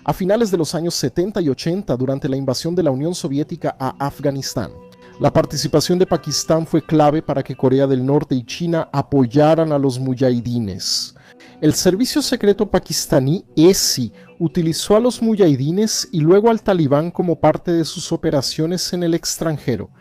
a finales de los años 70 y 80 durante la invasión de la Unión Soviética a Afganistán. La participación de Pakistán fue clave para que Corea del Norte y China apoyaran a los muyahidines. El servicio secreto pakistaní ESI utilizó a los muyahidines y luego al talibán como parte de sus operaciones en el extranjero.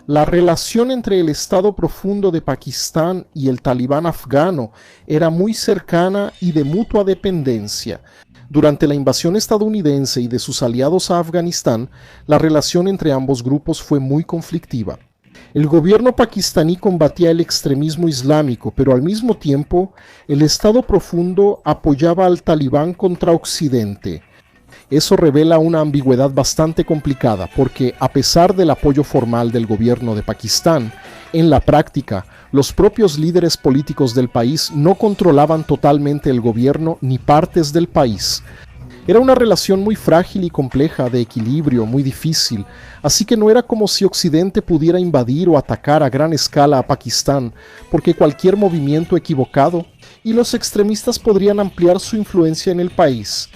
La relación entre el Estado profundo de Pakistán y el talibán afgano era muy cercana y de mutua dependencia. Durante la invasión estadounidense y de sus aliados a Afganistán, la relación entre ambos grupos fue muy conflictiva. El gobierno pakistaní combatía el extremismo islámico, pero al mismo tiempo, el Estado profundo apoyaba al talibán contra Occidente. Eso revela una ambigüedad bastante complicada, porque a pesar del apoyo formal del gobierno de Pakistán, en la práctica, los propios líderes políticos del país no controlaban totalmente el gobierno ni partes del país. Era una relación muy frágil y compleja, de equilibrio, muy difícil, así que no era como si Occidente pudiera invadir o atacar a gran escala a Pakistán, porque cualquier movimiento equivocado y los extremistas podrían ampliar su influencia en el país.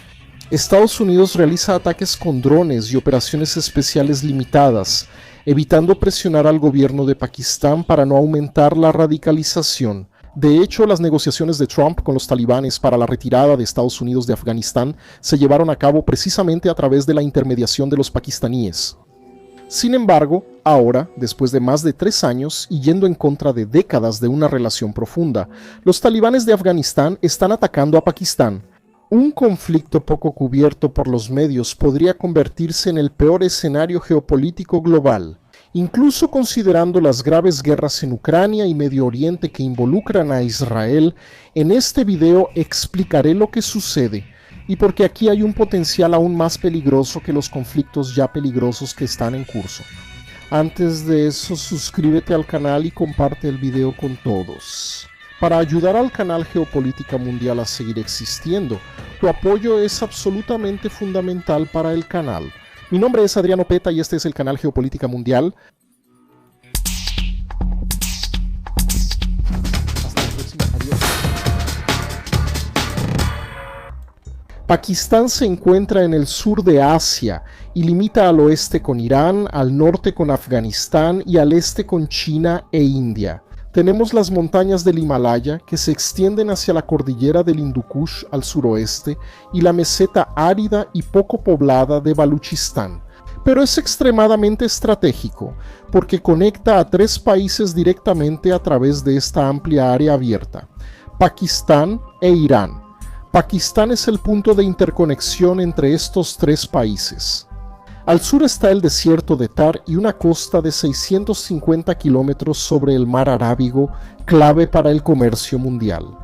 Estados Unidos realiza ataques con drones y operaciones especiales limitadas, evitando presionar al gobierno de Pakistán para no aumentar la radicalización. De hecho, las negociaciones de Trump con los talibanes para la retirada de Estados Unidos de Afganistán se llevaron a cabo precisamente a través de la intermediación de los pakistaníes. Sin embargo, ahora, después de más de 3 años y yendo en contra de décadas de una relación profunda, los talibanes de Afganistán están atacando a Pakistán. Un conflicto poco cubierto por los medios podría convertirse en el peor escenario geopolítico global. Incluso considerando las graves guerras en Ucrania y Medio Oriente que involucran a Israel, en este video explicaré lo que sucede, y porque aquí hay un potencial aún más peligroso que los conflictos ya peligrosos que están en curso. Antes de eso, suscríbete al canal y comparte el video con todos. Para ayudar al canal Geopolítica Mundial a seguir existiendo, tu apoyo es absolutamente fundamental para el canal. Mi nombre es Adriano Peta y este es el canal Geopolítica Mundial. Hasta la próxima, adiós. Pakistán se encuentra en el sur de Asia y limita al oeste con Irán, al norte con Afganistán y al este con China e India. Tenemos las montañas del Himalaya que se extienden hacia la cordillera del Hindu Kush al suroeste y la meseta árida y poco poblada de Baluchistán. Pero es extremadamente estratégico porque conecta a 3 países directamente a través de esta amplia área abierta: Pakistán e Irán. Pakistán es el punto de interconexión entre estos 3 países. Al sur está el desierto de Thar y una costa de 650 kilómetros sobre el mar Arábigo, clave para el comercio mundial.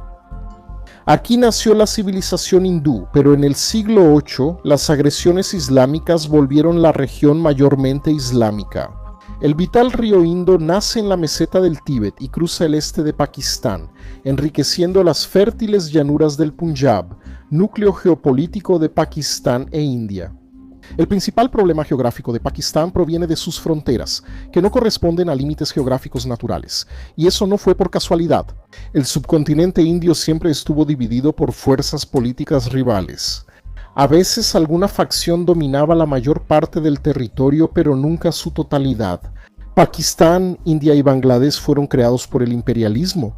Aquí nació la civilización hindú, pero en el siglo VIII las agresiones islámicas volvieron la región mayormente islámica. El vital río Indo nace en la meseta del Tíbet y cruza el este de Pakistán, enriqueciendo las fértiles llanuras del Punjab, núcleo geopolítico de Pakistán e India. El principal problema geográfico de Pakistán proviene de sus fronteras, que no corresponden a límites geográficos naturales, y eso no fue por casualidad. El subcontinente indio siempre estuvo dividido por fuerzas políticas rivales. A veces alguna facción dominaba la mayor parte del territorio, pero nunca su totalidad. Pakistán, India y Bangladesh fueron creados por el imperialismo.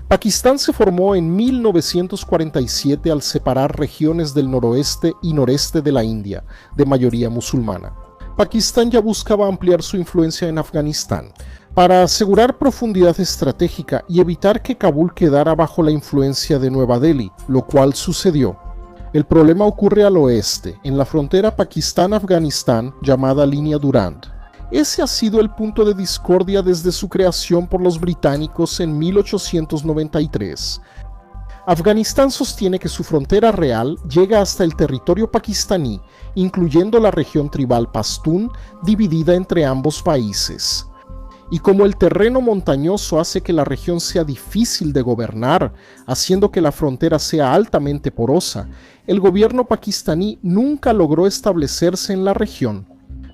Pakistán se formó en 1947 al separar regiones del noroeste y noreste de la India, de mayoría musulmana. Pakistán ya buscaba ampliar su influencia en Afganistán, para asegurar profundidad estratégica y evitar que Kabul quedara bajo la influencia de Nueva Delhi, lo cual sucedió. El problema ocurre al oeste, en la frontera Pakistán-Afganistán llamada Línea Durand. Ese ha sido el punto de discordia desde su creación por los británicos en 1893. Afganistán sostiene que su frontera real llega hasta el territorio pakistaní, incluyendo la región tribal pastún, dividida entre ambos países. Y como el terreno montañoso hace que la región sea difícil de gobernar, haciendo que la frontera sea altamente porosa, el gobierno pakistaní nunca logró establecerse en la región.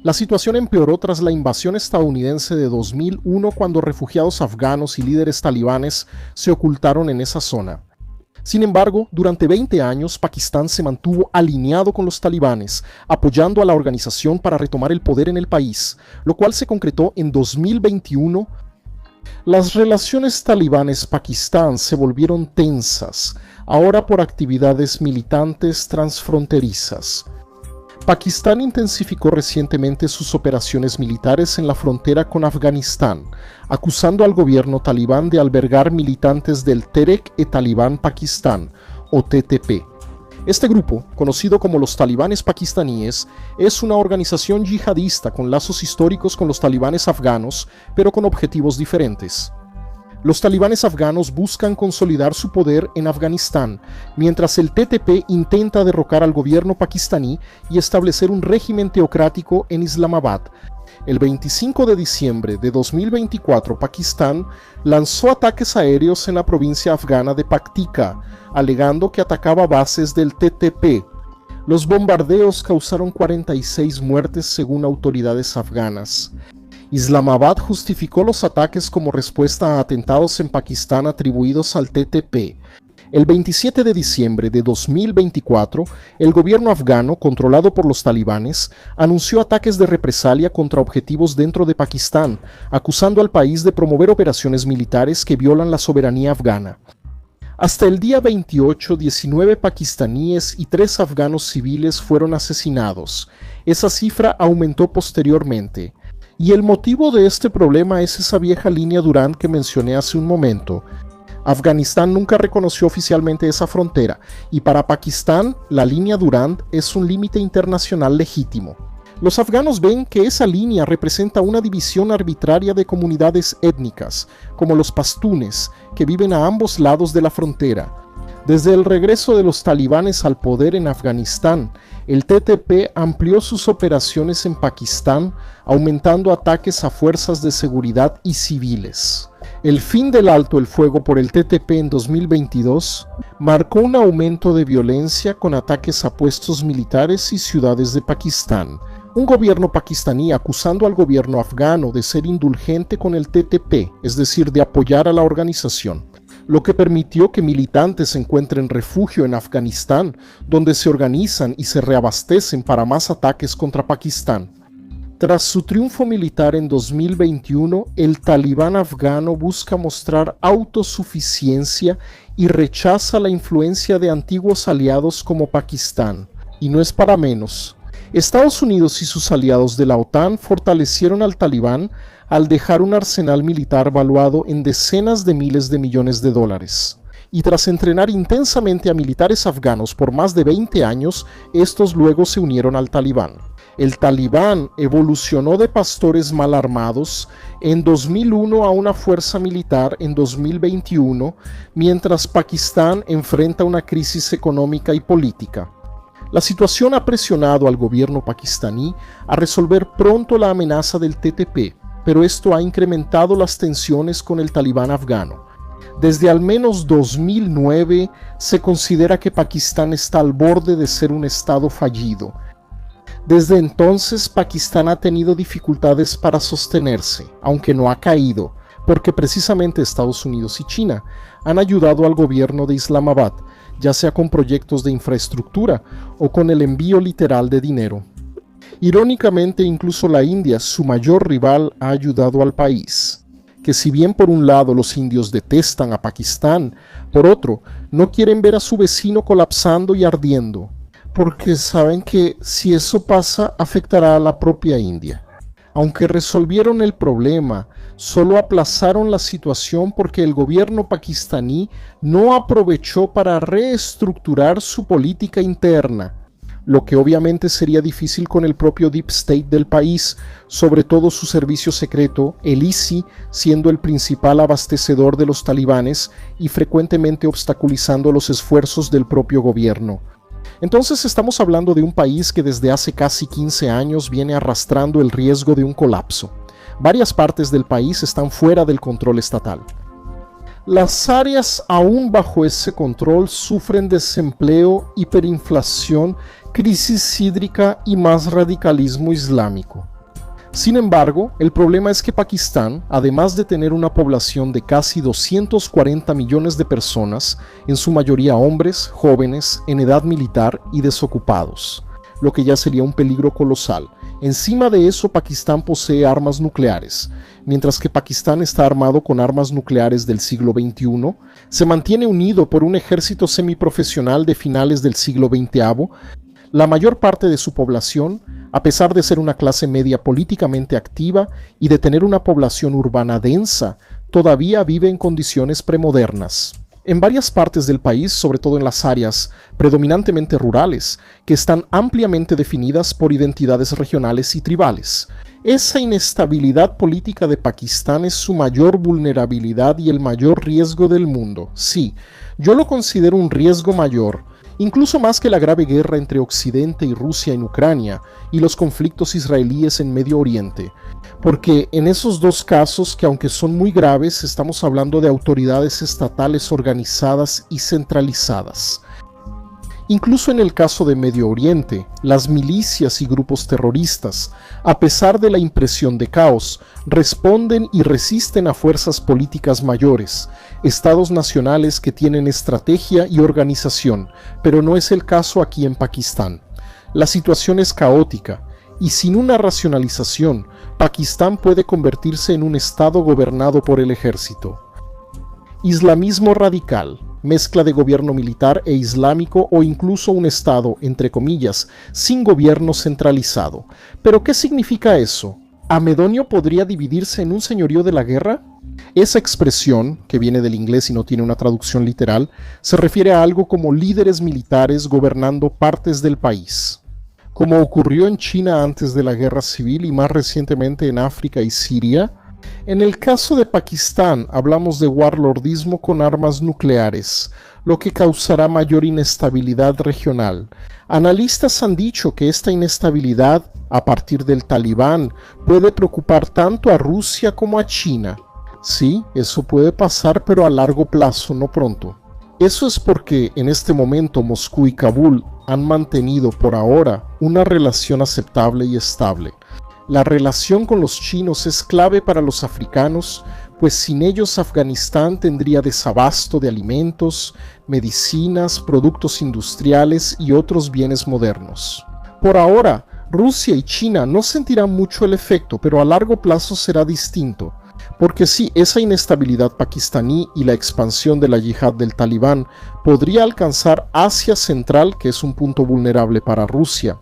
La situación empeoró tras la invasión estadounidense de 2001, cuando refugiados afganos y líderes talibanes se ocultaron en esa zona. Sin embargo, durante 20 años, Pakistán se mantuvo alineado con los talibanes, apoyando a la organización para retomar el poder en el país, lo cual se concretó en 2021. Las relaciones talibanes-Pakistán se volvieron tensas, ahora por actividades militantes transfronterizas. Pakistán intensificó recientemente sus operaciones militares en la frontera con Afganistán, acusando al gobierno talibán de albergar militantes del Tehrik-e-Taliban Pakistán, o TTP. Este grupo, conocido como los talibanes pakistaníes, es una organización yihadista con lazos históricos con los talibanes afganos, pero con objetivos diferentes. Los talibanes afganos buscan consolidar su poder en Afganistán, mientras el TTP intenta derrocar al gobierno pakistaní y establecer un régimen teocrático en Islamabad. El 25 de diciembre de 2024, Pakistán lanzó ataques aéreos en la provincia afgana de Paktika, alegando que atacaba bases del TTP. Los bombardeos causaron 46 muertes según autoridades afganas. Islamabad justificó los ataques como respuesta a atentados en Pakistán atribuidos al TTP. El 27 de diciembre de 2024, el gobierno afgano, controlado por los talibanes, anunció ataques de represalia contra objetivos dentro de Pakistán, acusando al país de promover operaciones militares que violan la soberanía afgana. Hasta el día 28, 19 pakistaníes y 3 afganos civiles fueron asesinados. Esa cifra aumentó posteriormente. Y el motivo de este problema es esa vieja línea Durand que mencioné hace un momento. Afganistán nunca reconoció oficialmente esa frontera, y para Pakistán la línea Durand es un límite internacional legítimo. Los afganos ven que esa línea representa una división arbitraria de comunidades étnicas, como los pastunes, que viven a ambos lados de la frontera. Desde el regreso de los talibanes al poder en Afganistán, el TTP amplió sus operaciones en Pakistán, aumentando ataques a fuerzas de seguridad y civiles. El fin del alto el fuego por el TTP en 2022 marcó un aumento de violencia con ataques a puestos militares y ciudades de Pakistán. Un gobierno pakistaní acusando al gobierno afgano de ser indulgente con el TTP, es decir, de apoyar a la organización, lo que permitió que militantes encuentren refugio en Afganistán, donde se organizan y se reabastecen para más ataques contra Pakistán. Tras su triunfo militar en 2021, el talibán afgano busca mostrar autosuficiencia y rechaza la influencia de antiguos aliados como Pakistán. Y no es para menos. Estados Unidos y sus aliados de la OTAN fortalecieron al talibán al dejar un arsenal militar valuado en decenas de miles de millones de dólares. Y tras entrenar intensamente a militares afganos por más de 20 años, estos luego se unieron al talibán. El talibán evolucionó de pastores mal armados en 2001 a una fuerza militar en 2021, mientras Pakistán enfrenta una crisis económica y política. La situación ha presionado al gobierno pakistaní a resolver pronto la amenaza del TTP, pero esto ha incrementado las tensiones con el talibán afgano. Desde al menos 2009 se considera que Pakistán está al borde de ser un estado fallido. Desde entonces, Pakistán ha tenido dificultades para sostenerse, aunque no ha caído, porque precisamente Estados Unidos y China han ayudado al gobierno de Islamabad, ya sea con proyectos de infraestructura o con el envío literal de dinero. Irónicamente, incluso la India, su mayor rival, ha ayudado al país, que si bien por un lado los indios detestan a Pakistán, por otro, no quieren ver a su vecino colapsando y ardiendo, porque saben que si eso pasa afectará a la propia India. Aunque resolvieron el problema, solo aplazaron la situación porque el gobierno pakistaní no aprovechó para reestructurar su política interna, lo que obviamente sería difícil con el propio Deep State del país, sobre todo su servicio secreto, el ISI, siendo el principal abastecedor de los talibanes y frecuentemente obstaculizando los esfuerzos del propio gobierno. Entonces estamos hablando de un país que desde hace casi 15 años viene arrastrando el riesgo de un colapso. Varias partes del país están fuera del control estatal. Las áreas aún bajo ese control sufren desempleo, hiperinflación, crisis hídrica y más radicalismo islámico. Sin embargo, el problema es que Pakistán, además de tener una población de casi 240 millones de personas, en su mayoría hombres, jóvenes, en edad militar y desocupados, lo que ya sería un peligro colosal. Encima de eso, Pakistán posee armas nucleares. Mientras que Pakistán está armado con armas nucleares del siglo XXI, se mantiene unido por un ejército semiprofesional de finales del siglo XX. La mayor parte de su población, a pesar de ser una clase media políticamente activa y de tener una población urbana densa, todavía vive en condiciones premodernas. En varias partes del país, sobre todo en las áreas predominantemente rurales, que están ampliamente definidas por identidades regionales y tribales. Esa inestabilidad política de Pakistán es su mayor vulnerabilidad y el mayor riesgo del mundo. Sí, yo lo considero un riesgo mayor, incluso más que la grave guerra entre Occidente y Rusia en Ucrania y los conflictos israelíes en Medio Oriente. Porque en esos dos casos, que aunque son muy graves, estamos hablando de autoridades estatales organizadas y centralizadas. Incluso en el caso de Medio Oriente, las milicias y grupos terroristas, a pesar de la impresión de caos, responden y resisten a fuerzas políticas mayores, estados nacionales que tienen estrategia y organización, pero no es el caso aquí en Pakistán. La situación es caótica, y sin una racionalización, Pakistán puede convertirse en un estado gobernado por el ejército. Islamismo radical, mezcla de gobierno militar e islámico o incluso un estado, entre comillas, sin gobierno centralizado. ¿Pero qué significa eso? ¿Amedonio podría dividirse en un señorío de la guerra? Esa expresión, que viene del inglés y no tiene una traducción literal, se refiere a algo como líderes militares gobernando partes del país. Como ocurrió en China antes de la guerra civil y más recientemente en África y Siria, en el caso de Pakistán hablamos de warlordismo con armas nucleares, lo que causará mayor inestabilidad regional. Analistas han dicho que esta inestabilidad, a partir del Talibán, puede preocupar tanto a Rusia como a China. Sí, eso puede pasar, pero a largo plazo, no pronto. Eso es porque en este momento Moscú y Kabul han mantenido por ahora una relación aceptable y estable. La relación con los chinos es clave para los africanos, pues sin ellos Afganistán tendría desabasto de alimentos, medicinas, productos industriales y otros bienes modernos. Por ahora, Rusia y China no sentirán mucho el efecto, pero a largo plazo será distinto. Porque sí, esa inestabilidad pakistaní y la expansión de la yihad del Talibán podría alcanzar Asia Central, que es un punto vulnerable para Rusia,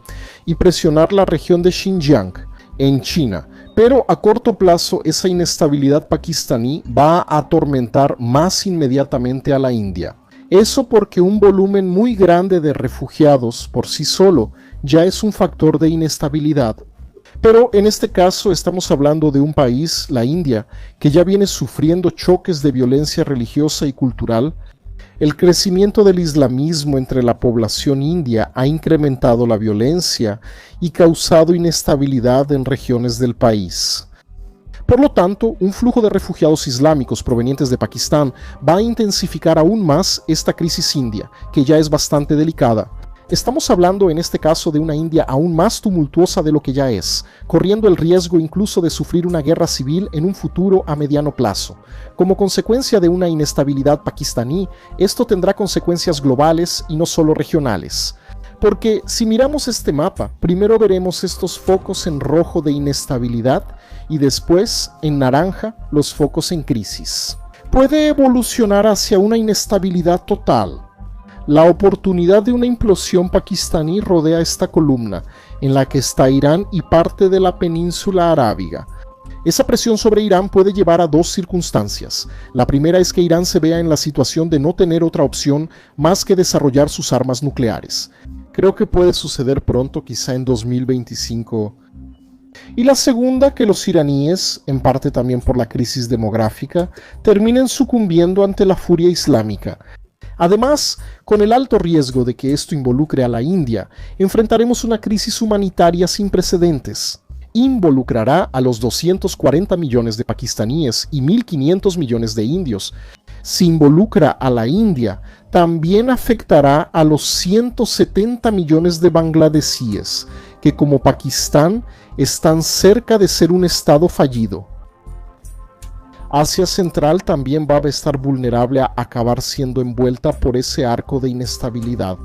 y presionar la región de Xinjiang, en China. Pero a corto plazo esa inestabilidad pakistaní va a atormentar más inmediatamente a la India. Eso porque un volumen muy grande de refugiados por sí solo ya es un factor de inestabilidad. Pero en este caso estamos hablando de un país, la India, que ya viene sufriendo choques de violencia religiosa y cultural. El crecimiento del islamismo entre la población india ha incrementado la violencia y causado inestabilidad en regiones del país. Por lo tanto, un flujo de refugiados islámicos provenientes de Pakistán va a intensificar aún más esta crisis india, que ya es bastante delicada. Estamos hablando en este caso de una India aún más tumultuosa de lo que ya es, corriendo el riesgo incluso de sufrir una guerra civil en un futuro a mediano plazo. Como consecuencia de una inestabilidad pakistaní, esto tendrá consecuencias globales y no solo regionales. Porque si miramos este mapa, primero veremos estos focos en rojo de inestabilidad y después en naranja los focos en crisis. Puede evolucionar hacia una inestabilidad total. La oportunidad de una implosión pakistaní rodea esta columna, en la que está Irán y parte de la península arábiga. Esa presión sobre Irán puede llevar a dos circunstancias. La primera es que Irán se vea en la situación de no tener otra opción más que desarrollar sus armas nucleares. Creo que puede suceder pronto, quizá en 2025. Y la segunda, que los iraníes, en parte también por la crisis demográfica, terminen sucumbiendo ante la furia islámica. Además, con el alto riesgo de que esto involucre a la India, enfrentaremos una crisis humanitaria sin precedentes. Involucrará a los 240 millones de pakistaníes y 1.500 millones de indios. Si involucra a la India, también afectará a los 170 millones de bangladesíes, que como Pakistán están cerca de ser un estado fallido. Asia Central también va a estar vulnerable a acabar siendo envuelta por ese arco de inestabilidad,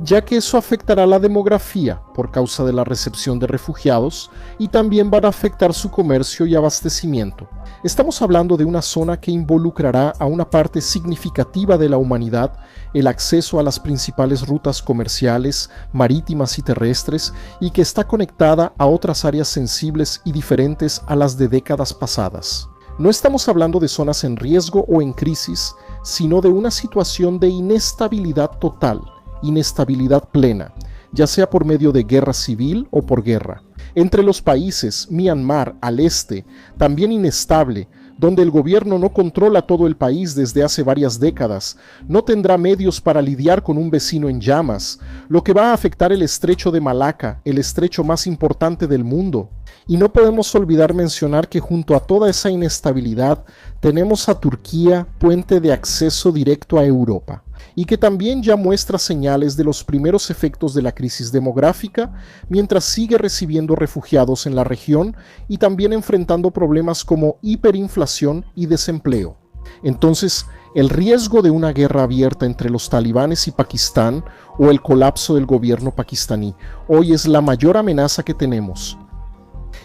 ya que eso afectará la demografía por causa de la recepción de refugiados y también van a afectar su comercio y abastecimiento. Estamos hablando de una zona que involucrará a una parte significativa de la humanidad, el acceso a las principales rutas comerciales, marítimas y terrestres, y que está conectada a otras áreas sensibles y diferentes a las de décadas pasadas. No estamos hablando de zonas en riesgo o en crisis, sino de una situación de inestabilidad total, inestabilidad plena, ya sea por medio de guerra civil o por guerra. Entre los países, Myanmar al este, también inestable, donde el gobierno no controla todo el país desde hace varias décadas, no tendrá medios para lidiar con un vecino en llamas, lo que va a afectar el estrecho de Malaca, el estrecho más importante del mundo. Y no podemos olvidar mencionar que junto a toda esa inestabilidad tenemos a Turquía, puente de acceso directo a Europa, y que también ya muestra señales de los primeros efectos de la crisis demográfica, mientras sigue recibiendo refugiados en la región y también enfrentando problemas como hiperinflación y desempleo. Entonces, el riesgo de una guerra abierta entre los talibanes y Pakistán o el colapso del gobierno pakistaní hoy es la mayor amenaza que tenemos,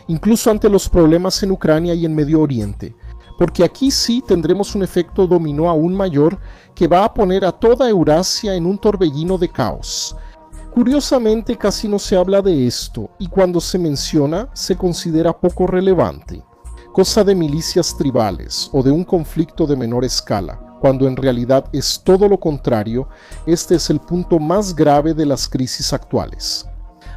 incluso ante los problemas en Ucrania y en Medio Oriente, porque aquí sí tendremos un efecto dominó aún mayor que va a poner a toda Eurasia en un torbellino de caos. Curiosamente casi no se habla de esto y cuando se menciona se considera poco relevante, cosa de milicias tribales o de un conflicto de menor escala, cuando en realidad es todo lo contrario. Este es el punto más grave de las crisis actuales.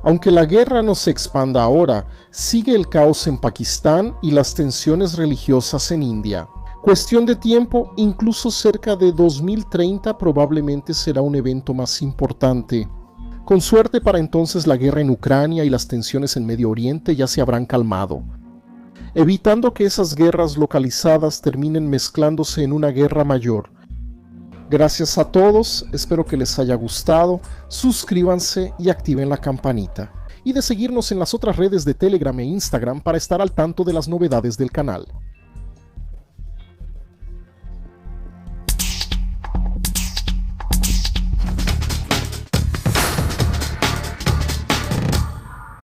Aunque la guerra no se expanda ahora, sigue el caos en Pakistán y las tensiones religiosas en India. Cuestión de tiempo, incluso cerca de 2030 probablemente será un evento más importante. Con suerte para entonces la guerra en Ucrania y las tensiones en Medio Oriente ya se habrán calmado, evitando que esas guerras localizadas terminen mezclándose en una guerra mayor. Gracias a todos, espero que les haya gustado, suscríbanse y activen la campanita. Y de seguirnos en las otras redes de Telegram e Instagram para estar al tanto de las novedades del canal.